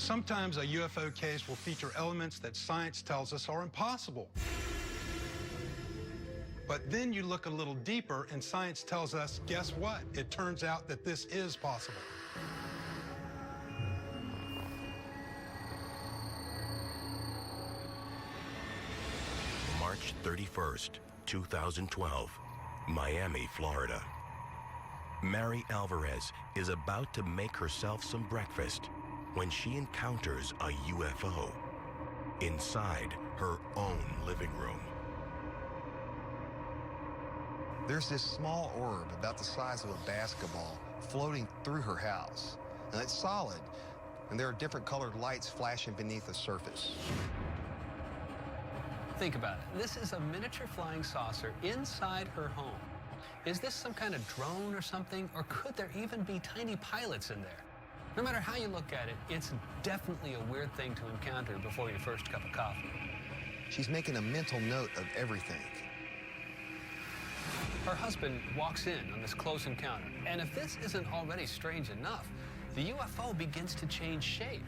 Sometimes a UFO case will feature elements that science tells us are impossible. But then you look a little deeper and science tells us, guess what? It turns out that this is possible. March 31st, 2012, Miami, Florida. Mary Alvarez is about to make herself some breakfast when she encounters a UFO inside her own living room. There's this small orb about the size of a basketball floating through her house. And it's solid, and there are different colored lights flashing beneath the surface. Think about it. This is a miniature flying saucer inside her home. Is this some kind of drone or something, or could there even be tiny pilots in there? No matter how you look at it, it's definitely a weird thing to encounter before your first cup of coffee. She's making a mental note of everything. Her husband walks in on this close encounter, and if this isn't already strange enough, the UFO begins to change shape.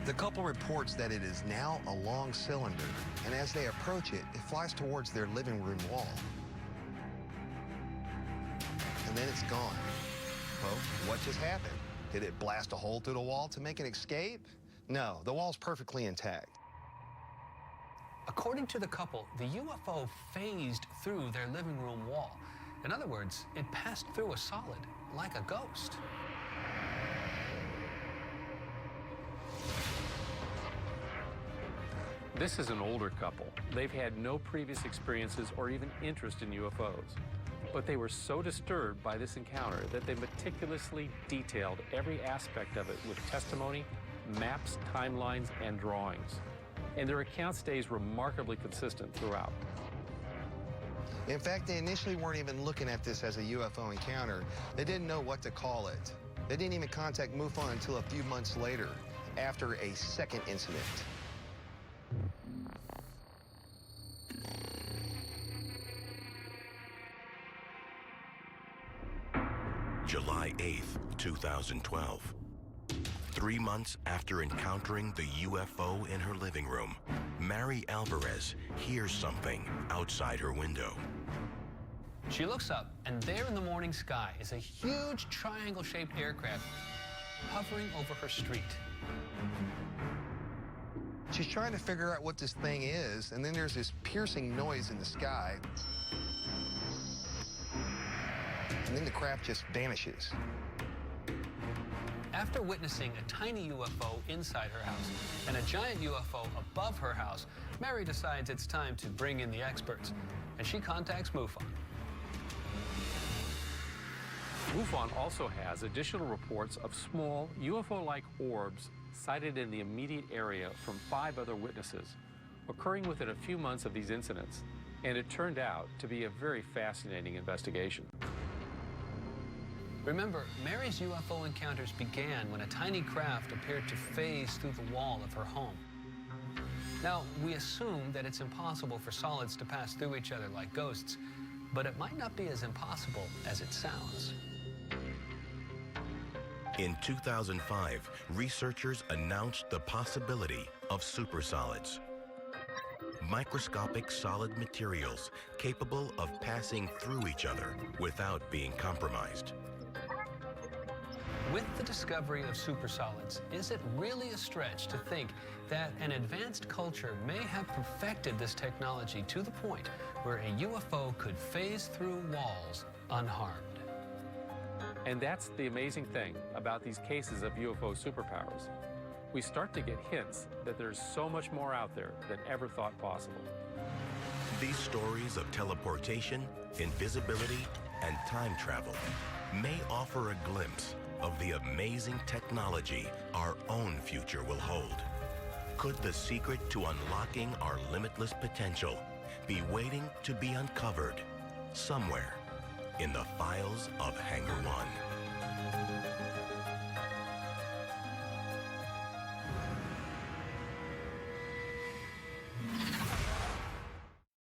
The couple reports that it is now a long cylinder, and as they approach it, it flies towards their living room wall. And then it's gone. Well, what just happened? Did it blast a hole through the wall to make an escape? No, the wall's perfectly intact. According to the couple, the UFO phased through their living room wall. In other words, it passed through a solid, like a ghost. This is an older couple. They've had no previous experiences or even interest in UFOs. But they were so disturbed by this encounter that they meticulously detailed every aspect of it with testimony, maps, timelines, and drawings. And their account stays remarkably consistent throughout. In fact, they initially weren't even looking at this as a UFO encounter. They didn't know what to call it. They didn't even contact MUFON until a few months later, after a second incident. July 8th, 2012. 3 months after encountering the UFO in her living room, Mary Alvarez hears something outside her window. She looks up, and there in the morning sky is a huge triangle-shaped aircraft hovering over her street. She's trying to figure out what this thing is, and then there's this piercing noise in the sky. And then the craft just vanishes. After witnessing a tiny UFO inside her house and a giant UFO above her house, Mary decides it's time to bring in the experts, and she contacts MUFON. MUFON also has additional reports of small UFO-like orbs sighted in the immediate area from 5 other witnesses, occurring within a few months of these incidents, and it turned out to be a very fascinating investigation. Remember, Mary's UFO encounters began when a tiny craft appeared to phase through the wall of her home. Now, we assume that it's impossible for solids to pass through each other like ghosts, but it might not be as impossible as it sounds. In 2005, researchers announced the possibility of supersolids. Microscopic solid materials capable of passing through each other without being compromised. With the discovery of supersolids, is it really a stretch to think that an advanced culture may have perfected this technology to the point where a UFO could phase through walls unharmed? And that's the amazing thing about these cases of UFO superpowers. We start to get hints that there's so much more out there than ever thought possible. These stories of teleportation, invisibility, and time travel may offer a glimpse of the amazing technology our own future will hold. Could the secret to unlocking our limitless potential be waiting to be uncovered somewhere in the files of Hangar 1?